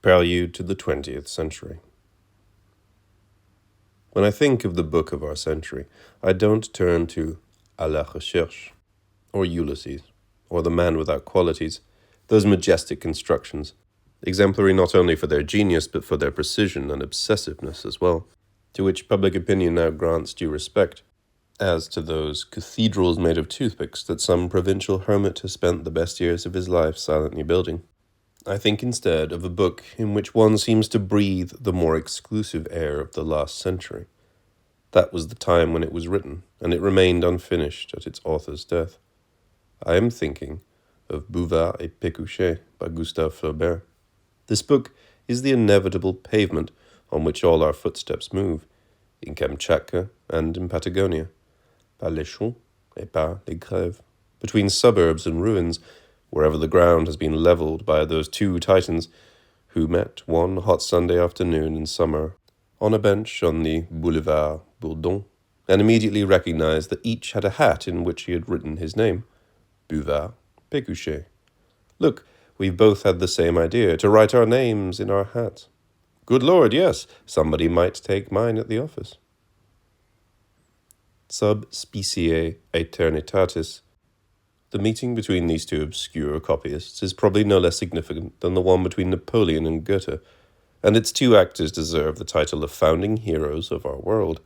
Prelude to the 20th Century. When I think of the book of our century, I don't turn to À la Recherche, or Ulysses, or The Man Without Qualities, those majestic constructions, exemplary not only for their genius but for their precision and obsessiveness as well, to which public opinion now grants due respect, as to those cathedrals made of toothpicks that some provincial hermit has spent the best years of his life silently building. I think instead of a book in which one seems to breathe the more exclusive air of the last century. That was the time when it was written, and it remained unfinished at its author's death. I am thinking of Bouvard et Pécuchet by Gustave Flaubert. This book is the inevitable pavement on which all our footsteps move, in Kamchatka and in Patagonia, par les champs et par les grèves, between suburbs and ruins, wherever the ground has been leveled by those two titans who met one hot Sunday afternoon in summer on a bench on the Boulevard Bourdon, and immediately recognized that each had a hat in which he had written his name, Bouvard, Pécuchet. Look, we've both had the same idea, to write our names in our hats. Good Lord, yes, somebody might take mine at the office. Sub specie aeternitatis. The meeting between these two obscure copyists is probably no less significant than the one between Napoleon and Goethe, and its two actors deserve the title of founding heroes of our world,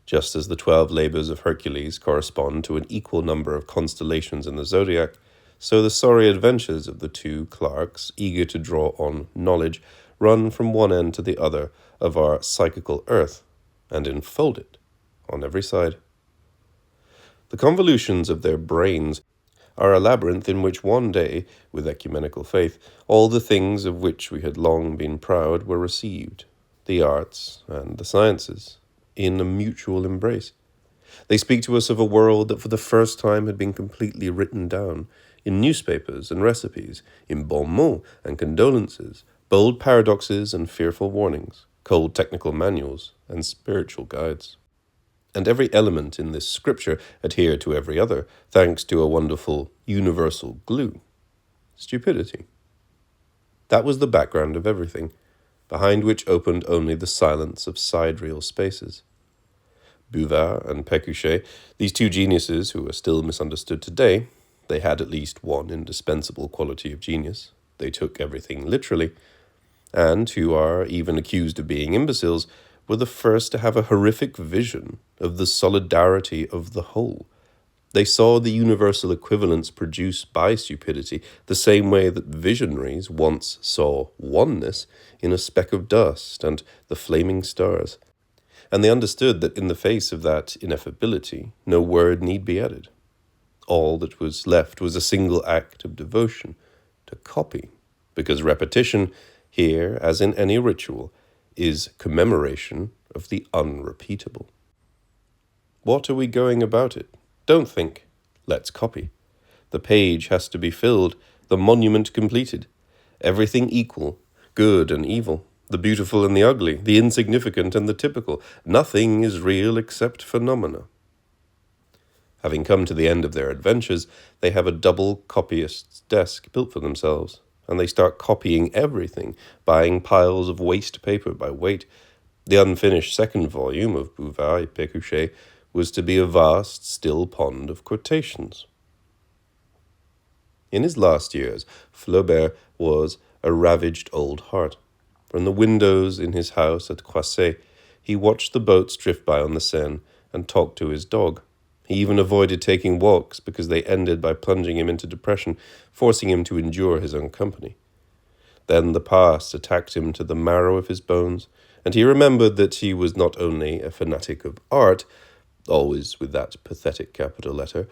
just as the 12 labors of Hercules correspond to an equal number of constellations in the zodiac. So the sorry adventures of the two clerks, eager to draw on knowledge, run from one end to the other of our psychical earth, and enfold it on every side. The convolutions of their brains are a labyrinth in which one day, with ecumenical faith, all the things of which we had long been proud were received, the arts and the sciences, in a mutual embrace. They speak to us of a world that for the first time had been completely written down, in newspapers and recipes, in bon mots and condolences, bold paradoxes and fearful warnings, cold technical manuals and spiritual guides. And every element in this scripture adhered to every other, thanks to a wonderful universal glue, stupidity. That was the background of everything, behind which opened only the silence of sidereal spaces. Bouvard and Pécuchet, these two geniuses who are still misunderstood today, they had at least one indispensable quality of genius. They took everything literally, and who are even accused of being imbeciles, were the first to have a horrific vision of the solidarity of the whole. They saw the universal equivalence produced by stupidity the same way that visionaries once saw oneness in a speck of dust and the flaming stars. And they understood that in the face of that ineffability, no word need be added. All that was left was a single act of devotion, to copy, because repetition, here as in any ritual, is commemoration of the unrepeatable. What are we going about it? Don't think. Let's copy. The page has to be filled, the monument completed. Everything equal, good and evil, the beautiful and the ugly, the insignificant and the typical. Nothing is real except phenomena. Having come to the end of their adventures, they have a double copyist's desk built for themselves, and they start copying everything, buying piles of waste paper by weight. The unfinished second volume of Bouvard et Pécuchet was to be a vast, still pond of quotations. In his last years, Flaubert was a ravaged old heart. From the windows in his house at Croisset, he watched the boats drift by on the Seine and talked to his dog. He even avoided taking walks because they ended by plunging him into depression, forcing him to endure his own company. Then the past attacked him to the marrow of his bones, and he remembered that he was not only a fanatic of art, always with that pathetic capital letter,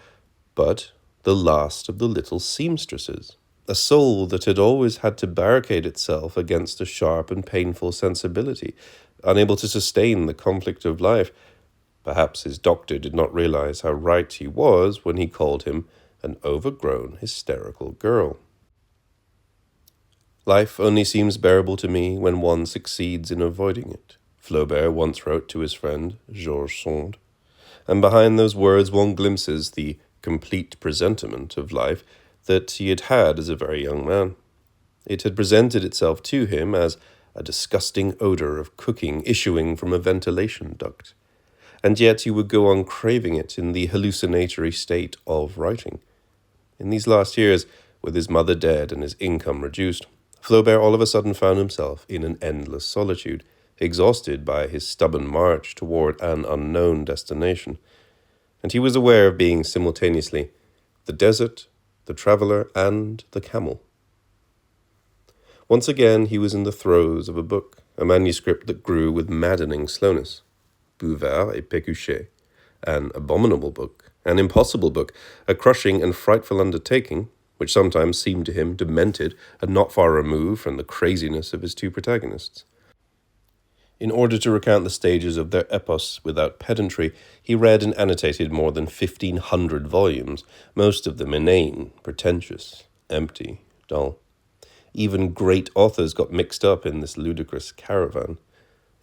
but the last of the little seamstresses, a soul that had always had to barricade itself against a sharp and painful sensibility, unable to sustain the conflict of life. Perhaps his doctor did not realize how right he was when he called him an overgrown, hysterical girl. Life only seems bearable to me when one succeeds in avoiding it, Flaubert once wrote to his friend Georges Sand. And behind those words one glimpses the complete presentiment of life that he had had as a very young man. It had presented itself to him as a disgusting odour of cooking issuing from a ventilation duct, and yet he would go on craving it in the hallucinatory state of writing. In these last years, with his mother dead and his income reduced, Flaubert all of a sudden found himself in an endless solitude, exhausted by his stubborn march toward an unknown destination, and he was aware of being simultaneously the desert, the traveller, and the camel. Once again he was in the throes of a book, a manuscript that grew with maddening slowness. Bouvard et Pécuchet, an abominable book, an impossible book, a crushing and frightful undertaking, which sometimes seemed to him demented and not far removed from the craziness of his two protagonists. In order to recount the stages of their epos without pedantry, he read and annotated more than 1,500 volumes, most of them inane, pretentious, empty, dull. Even great authors got mixed up in this ludicrous caravan.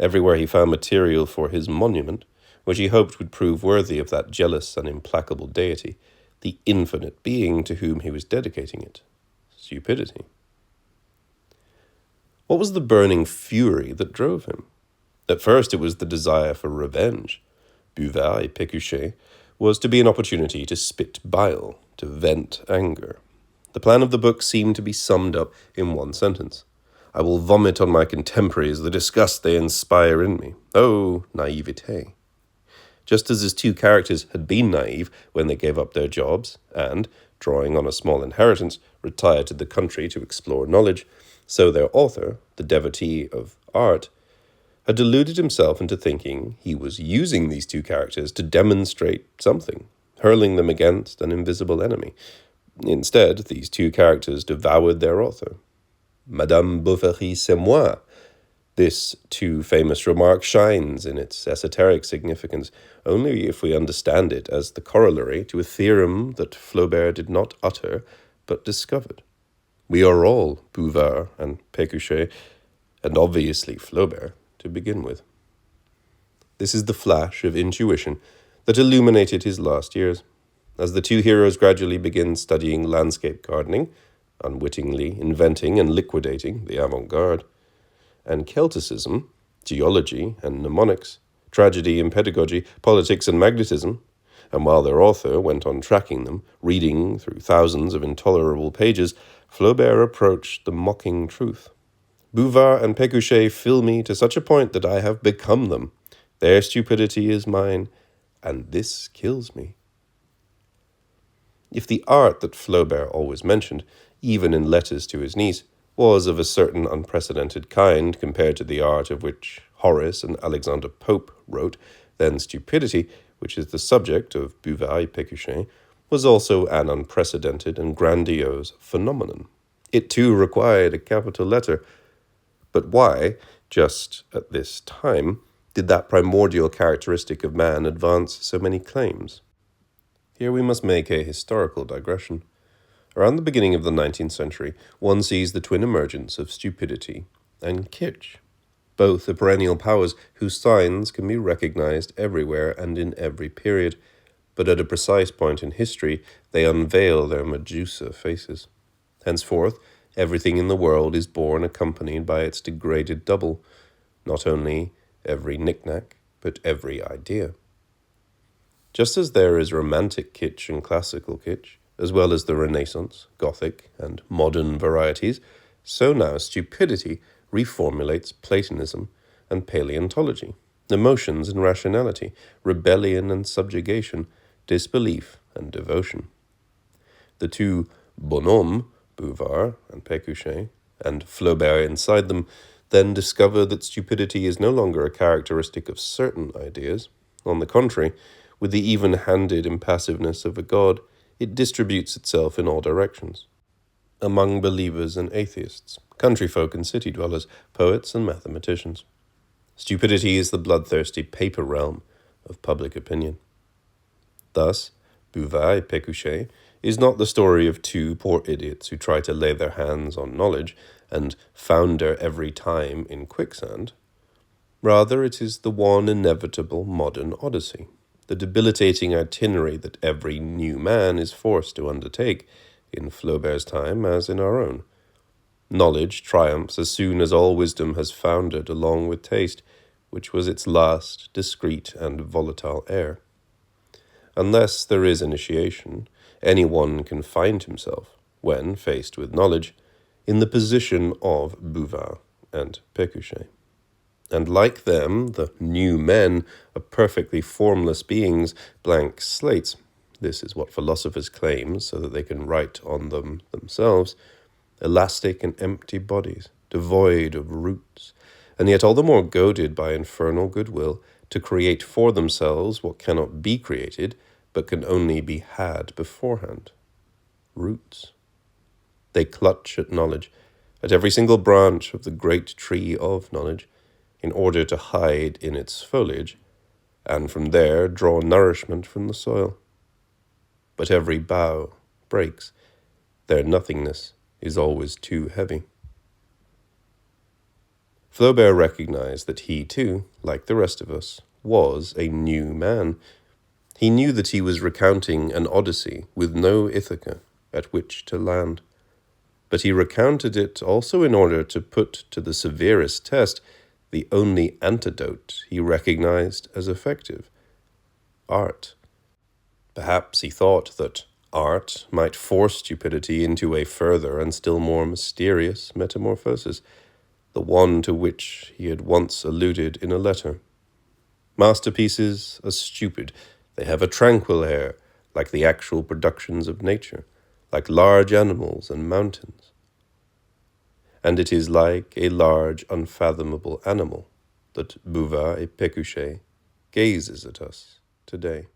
Everywhere he found material for his monument, which he hoped would prove worthy of that jealous and implacable deity, the infinite being to whom he was dedicating it: stupidity. What was the burning fury that drove him? At first it was the desire for revenge. Bouvard et Pécuchet was to be an opportunity to spit bile, to vent anger. The plan of the book seemed to be summed up in one sentence: I will vomit on my contemporaries the disgust they inspire in me. Oh, naivete. Just as his two characters had been naive when they gave up their jobs and, drawing on a small inheritance, retired to the country to explore knowledge, so their author, the devotee of art, had deluded himself into thinking he was using these two characters to demonstrate something, hurling them against an invisible enemy. Instead, these two characters devoured their author. Madame Bovary, c'est moi. This too famous remark shines in its esoteric significance only if we understand it as the corollary to a theorem that Flaubert did not utter but discovered. We are all Bouvard and Pécuchet, and obviously Flaubert, to begin with. This is the flash of intuition that illuminated his last years. As the two heroes gradually begin studying landscape gardening, unwittingly inventing and liquidating the avant-garde, and Celticism, geology and mnemonics, tragedy and pedagogy, politics and magnetism, and while their author went on tracking them, reading through thousands of intolerable pages, Flaubert approached the mocking truth. Bouvard and Pécuchet fill me to such a point that I have become them. Their stupidity is mine, and this kills me. If the art that Flaubert always mentioned, even in letters to his niece, was of a certain unprecedented kind compared to the art of which Horace and Alexander Pope wrote, then stupidity, which is the subject of Bouvard et Pécuchet, was also an unprecedented and grandiose phenomenon. It too required a capital letter. But why, just at this time, did that primordial characteristic of man advance so many claims? Here we must make a historical digression. Around the beginning of the 19th century, one sees the twin emergence of stupidity and kitsch. Both are perennial powers whose signs can be recognized everywhere and in every period, but at a precise point in history, they unveil their Medusa faces. Henceforth, everything in the world is born accompanied by its degraded double, not only every knick-knack, but every idea. Just as there is romantic kitsch and classical kitsch, as well as the Renaissance, Gothic, and modern varieties, so now stupidity reformulates Platonism and paleontology, emotions and rationality, rebellion and subjugation, disbelief and devotion. The two bonhommes, Bouvard and Pécuchet, and Flaubert inside them, then discover that stupidity is no longer a characteristic of certain ideas. On the contrary, with the even-handed impassiveness of a god, it distributes itself in all directions. Among believers and atheists, country folk and city dwellers, poets and mathematicians. Stupidity is the bloodthirsty paper realm of public opinion. Thus, Bouvard et Pécuchet is not the story of two poor idiots who try to lay their hands on knowledge and founder every time in quicksand. Rather, it is the one inevitable modern odyssey, the debilitating itinerary that every new man is forced to undertake, in Flaubert's time as in our own. Knowledge triumphs as soon as all wisdom has foundered along with taste, which was its last discreet and volatile heir. Unless there is initiation, anyone can find himself, when faced with knowledge, in the position of Bouvard and Pécuchet. And like them, the new men are perfectly formless beings, blank slates. This is what philosophers claim, so that they can write on them themselves. Elastic and empty bodies, devoid of roots, and yet all the more goaded by infernal goodwill to create for themselves what cannot be created, but can only be had beforehand. Roots. They clutch at knowledge, at every single branch of the great tree of knowledge, in order to hide in its foliage, and from there draw nourishment from the soil. But every bough breaks. Their nothingness is always too heavy. Flaubert recognized that he too, like the rest of us, was a new man. He knew that he was recounting an odyssey with no Ithaca at which to land. But he recounted it also in order to put to the severest test the only antidote he recognized as effective: art. Perhaps he thought that art might force stupidity into a further and still more mysterious metamorphosis, the one to which he had once alluded in a letter. Masterpieces are stupid. They have a tranquil air, like the actual productions of nature, like large animals and mountains. And it is like a large, unfathomable animal that Bouvard et Pécuchet gazes at us today.